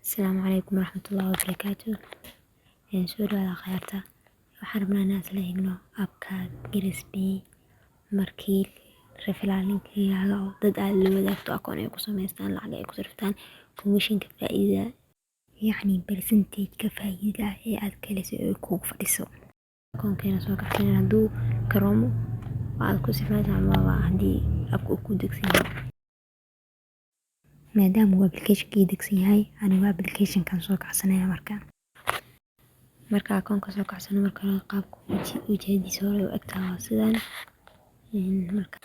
السلام عليكم ورحمة الله وبركاته. soo dhawaada khayaarta. Waxaan rabnaa inaan isla eegno abka Grisby markii referaalinkiiga oo dad aad la wadaagto akoon ay ku samaystaan lacag ay ku sirftaan commissionka faa'iida yacni percentage ka faa'iida ee aad kalisay oo kugu fadhiso akoonkeena soo kabteen hadduu karoomo aad ku sifraysa ama haddii abku ku degsan yahay maadaama uu application-kii degsan yahay anigu application-kan soo kacsanaya marka akoonka soo kacsano marka qaabku ujeediisa hore u egtaa sidaan marka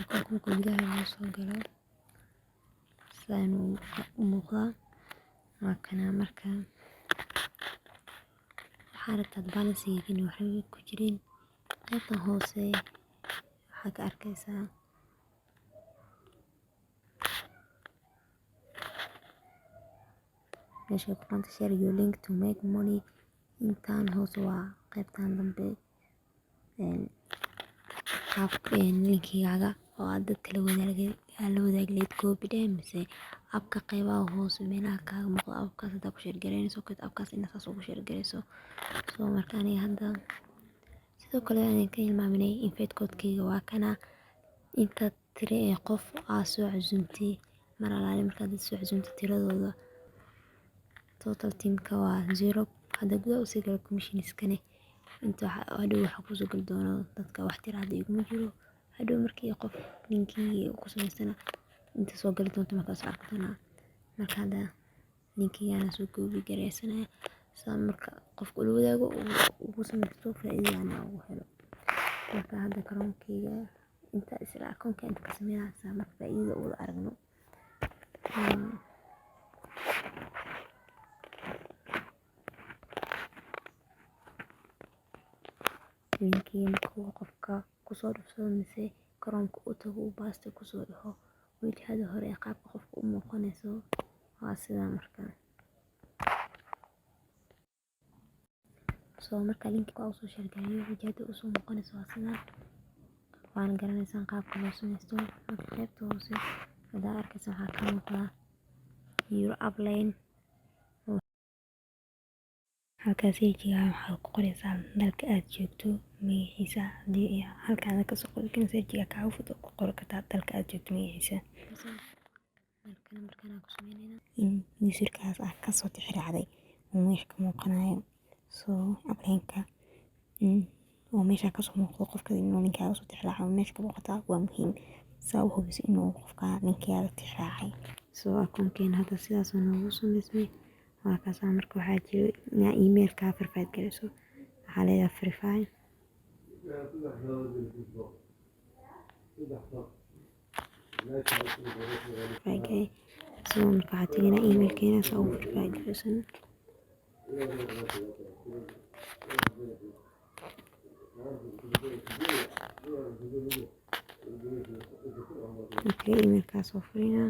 akoonka gudaha loo soo galo sidaan u muuqdaa marka waxaa rabtaa balansiga waxay ku jireen qaybtan hoose waxaa ka arkaysaa meesha ku qoran share your link to make money intaan hoose waa qaybtan dambe linkigaaga oo aad dadka la wadaagleed copy dheh mise abka qaybaha hoose meelaha kaaga muuqda abkaas hadda ku share gareynayso abkaas inaad saas ugu share gareyso soo marka aniga hadda sidoo kale aan ka hilmaaminay invite code-kayga waa kana inta tiri ee qof aad soo cusubtay mar alaale markaad soo cusubtay tiradooda total teamka waa 0 hadda gudaha u sii galo commissionskane inta waxa ku soo gal doono dadka wax tiraahdo iguma jiro hadhow markii qof linkii ku samaystana inta soo gali doonto markaas arkana marka hadda linkigaana soo koobi gareysanaya saa marka qofku la wadaago ugu samaysto faa'iidana ugu helo marka hadda karoonkayga inta isla akoonka inta ka sameynaysa marka faa'iido u aragno linkii markuu qofka kusoo dhufsado mise karoonka u tago u baasto kusoo dhaho wajahada hore ee qaabka qofka u muuqanayso waa sidaa marka linkiga waa usoo sheergareeyo wajahada usoo muuqanayso waa sidaa waana garanaysaan qaabka loo samaysto marka qaybta hoose haddaa arkaysa waxaa ka muuqda your upline halkaas ejiga waxaad ku qoraysaa dalka aad joogto magaciisa haddii halkaada kasoo qori karin ejiga kaa fudud ku qori kartaa dalka aad joogto magaciisa markaan ku sameynayna in userkaas ah kasoo tixraacday oo meesha ka muuqanayo soo upline-ka oo meesha kasoo muuqdo qofka inuu linkaaga soo tixraaco meesha ka muuqataa waa muhiim saa u hubiso inuu qofka linkaaga tixraacay soo akoonkeena hadda sidaas noogu samaysmay markaas marka waxaa jiro inaa emailka verify gareyso waxaa leedahay verify soo marka waxaa tegina emailkeena saa u verify gareysan emailkaas oo furina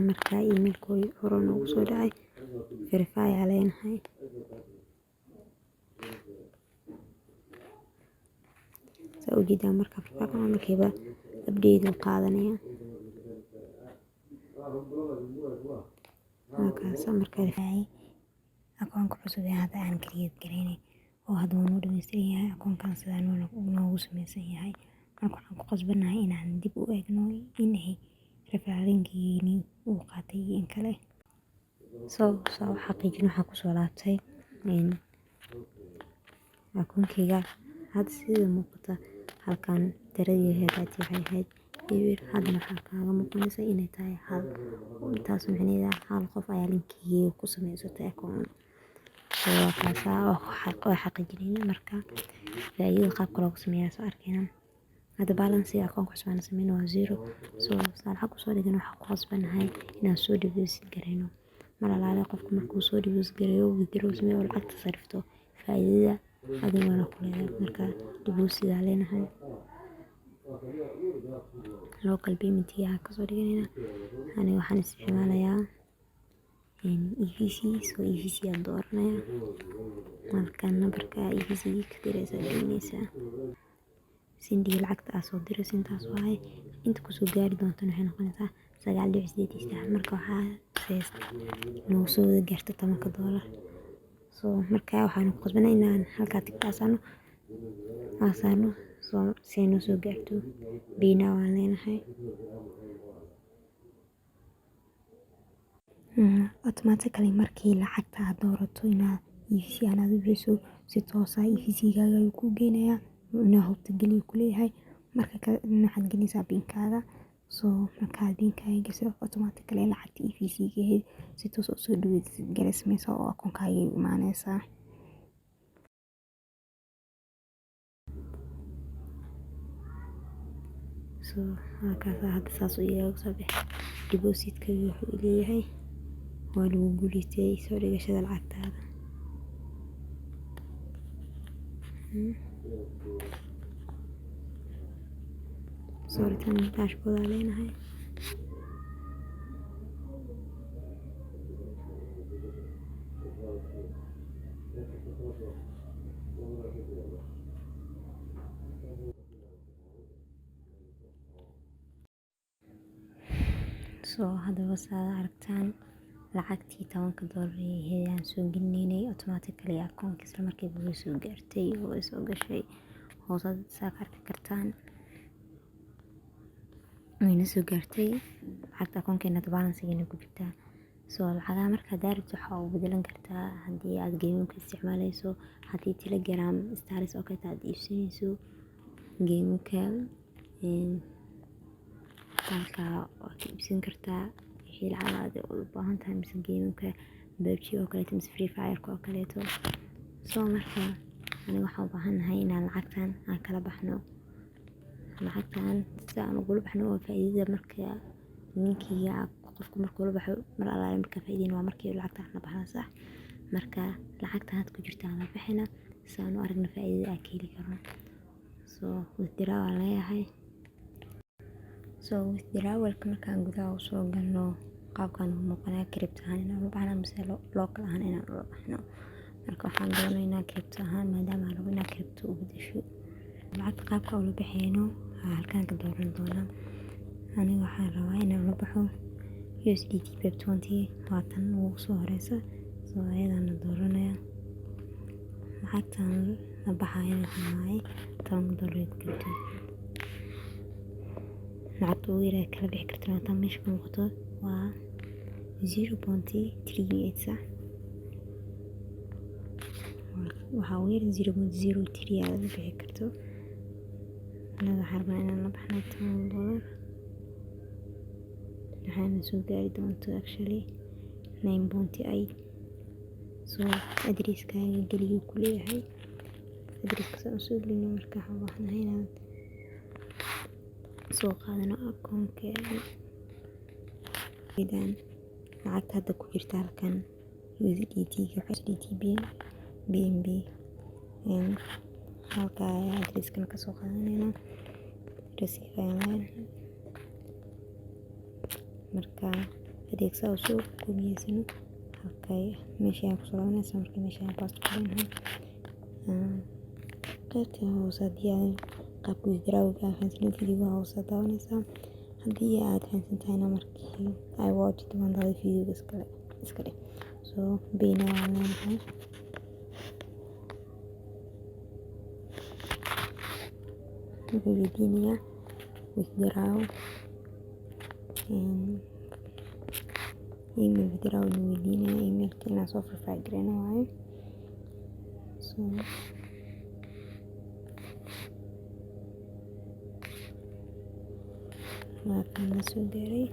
marka emailkooda hore noogu soo dhacay verify aa leenahay saa ujeedaa marka markiiba update u qaadanaya markaas marka verify akoonka cusub ee hadda aan create gareynay oo hadda noo dhameystiran yahay akoonkan sidaa noogu samaysan yahay marka waxaan ku qasbanahay inaan dib u eegno inay referaalinkiini uu qaatay in kale soo xaqiijin waxaa kusoo laabtay akoonkayga hadda sida muuqata halkan tiradii heedaati waxay ahayd eber hadda waxaa kaaga muuqanaysa inay tahay hal intaas micnaheeda hal qof ayaa linkiga ku samaysatay akoon waa xaqiijinayna marka faa'iidada qaabka loogu sameeyaa soo arkayna hadda balansiga akoonka cusub aan sameyno waa 0 soo lacag kusoo dhigan waxaa ku qasbanahay inaan soo deposit gareyno mar alaale qofka markuu soo deposit gareeyo withdraw sameeyo oo lacagta sarifto faa'iidada adigana ku leedahay marka deposit aa leenahay local payment yaa kasoo dhiganayna aniga waxaan isticmaalayaa EVC soo EVC aan dooranaya markaa nambarka EVC ka diraysaa gelinaysaa sindiga lacagta aad soo diraysa intaas waaye inta kusoo gaari doontana waxay noqonaysaa 9.8 marka waxaa seesta inuu soo wada gaarto $10 soo markaa waxaan ku qasbanaa inaan halkaa tigta asaano soo si ay noo soo gaarto biina waan leenahay automatically markii lacagta aad doorato inaad EVC aad u bixiso si toos ah EVC-gaaga ayuu kuu geynayaa inaa hubta geliyo ku leeyahay marka kale waxaad gelinaysaa biinkaaga soo markaad biinkaaga geliso automatically lacagta EVC-ga ahayd si toos u soo galaysameysaa oo akoonkaaga imaanaysaa soo halkaas hadda saas u iyaga soo bixi depositka wuxuu leeyahay waa lagu guuleystay soo dhigashada lacagtaada sooritaan dashboard aan leenahay soo haddaba saad aragtaan lacagtii $10 ayaan soo gelinaynay automatically akoonka isla markiiba way soo gaartay oo ay soo gashay hoosaad saa ka arki kartaan wayna soo gaartay lacagta akoonkeena balancegeena ku jirtaa soo lacagaha markaad daarabto waxaa u bedelan kartaa haddii aad geemka isticmaalayso haddii Telegram stars oo kale aad iibsanayso geemka halkaa waad iibsan kartaa wixii lacag aad u baahan tahay mise geemka PUBG oo kaleeto mise Free Fire oo kaleeto soo markaa aniga waxaan u baahanahay inaan lacagtan aan kala baxno lacagtan si aan ugula baxno oo faa'iidada marka ninkiga qofku markuu la baxo mar alaale marka faa'iideen waa markii lacagta la baxna sax marka lacagta had ku jirta la bixina si aan u aragno faa'iidada aan ka heli karno soo withdraw aan leeyahay soo withdrawalka markaan gudaha u soo galno qaabkan u muuqanaa crypto ahaan inaan u baxno mise local ahaan inaan u baxno marka waxaan doonaynaa crypto ahaan maadaama aan rabo inaan crypto u bedesho lacagta qaabka ula baxayno halkaan ka dooran doonaa aniga waxaan rabaa inaan la baxo USDT BEP20 waa tan ugu soo horeysa soo ayadaan la dooranaya lacagtan la baxayana waxaa waaye $10 ku jirto lacagta ugu yar ee kala bixi kartana waa tan meesha ka muuqato waa 0.38 sax waxaa ugu yar 0.03 aad la bixi karto anaga waxaan rabaa inaan la baxno $10 waxaana soo gaari doonto actually 9.8 soo adresskaaga geliyo ku leeyahay adreska saan soo gelino marka waxaan u baahanahay inaan soo qaadano akoonkeena idan lacagta hadda ku jirta halkan USDT-ga USDT BNB halkaa adreskan ka soo qaadanayna receive marka adeegsa soo guuleysano halkay meesha ku soo laabanaysa marka meesha paste ku leenahay qaybta hoose haddii aad qaabka withdrawalka fahansan video hoose daawanaysa haddii aad fahansan tahayna markii ay watch doontaa video iska dhig soo beena waan leenahay weydiinaya withdraw email withdraw weydiinaya emailka inaan soo verify gareyno waaye soo markaan la soo gaaray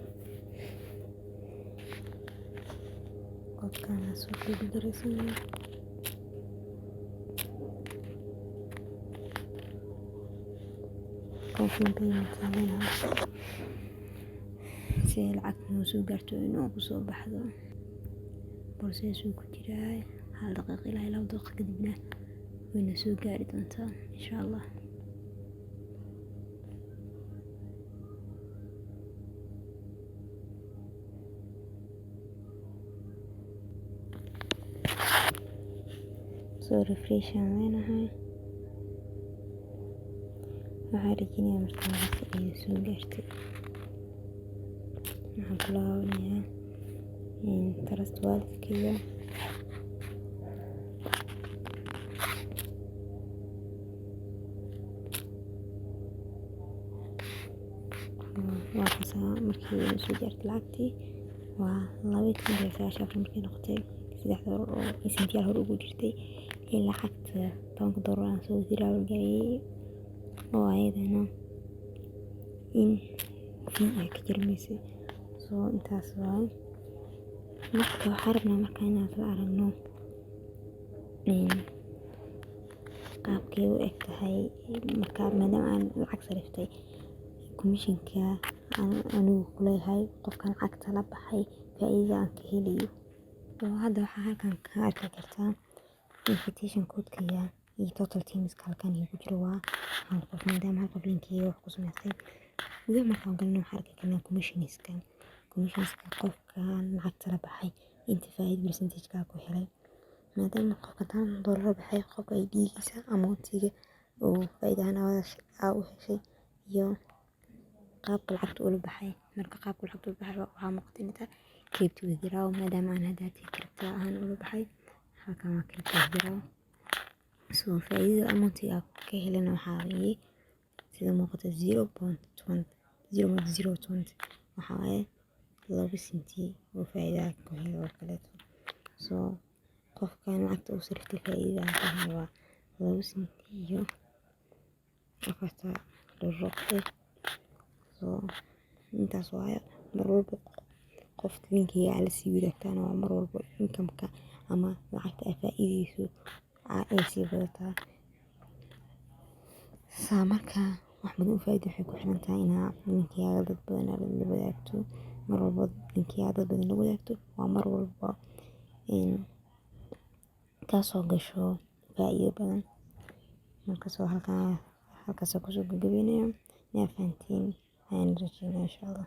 qofkaan la soo guuldareysanaya confirm payment sameynaa si ay lacagta noo soo gaarto inuu ku soo baxdo process uu ku jiraa 1 daqiiqo ilaa 2 daqiiqo kadibna wayna soo gaari doontaa insha Allah soo refreshan leenahay. waxaan rajeynayaa markaas ay soo gaartay. waxaan ku laabanayaa trust wallet-kayga. waa kasaa markii ay soo gaartay lacagtii waa 22.9 markay noqotay $3 oo isintiyal hore ugu jirtay ee lacagta $10 aan soo withdraw gareeyay oo ayadana in fee ay ka jirmaysay. soo intaas waa marka waxaan rabnaa marka inaad la aragno qaabkay u eg tahay marka maadaama aan lacag sariftay commissionka anigu ku leeyahay qofkan lacagta la baxay faa'iidada aan ka helayo. hadda waxaa halkan ka arki kartaa invitation code-kayga iyo total teams halkan igu jiro waa hal qof maadaama hal qof linkeyga wax ku samaystay. gudaha markaan galno waxaan arki karnaa commissionska qofkan lacagta la baxay inta faa'iido percentage-ka ku helay maadaama qofka $10 baxay qofka ID-giisa amount-iga oo faa'iidahan u heshay iyo qaabka lacagta ula baxay. marka qaabka lacagta ula baxay waxaa muuqata inta crypto withdraw maadaama aan hadda crypto ahaan ula baxay halkan waa crypto withdraw. soo faa'iidada amount-iga ka helana waxaa weeye sida muuqata 0.020 waxaa waaye 2 senti oo faa'iida ku helay oo kaleeto. soo qofkan lacagta u sariftay faa'iidada ka helay waa 2 senti iyo $4. soo intaas waaye mar walba qofka linkeyga la sii wadaagtaan waa mar walba income-ka ama lacagta ay faa'iideyso ay sii badataa. marka wax badan u faa'iido waxay ku xiran tahay inaa linkeyga dad badan la wadaagto. mar walba linkeyga dad badan la wadaagto waa mar walba kaasoo gasho faa'iido badan. marka soo halkaas kusoo gabagabeynaya inaad fahantiin ayaan rajeynaya insha Allah.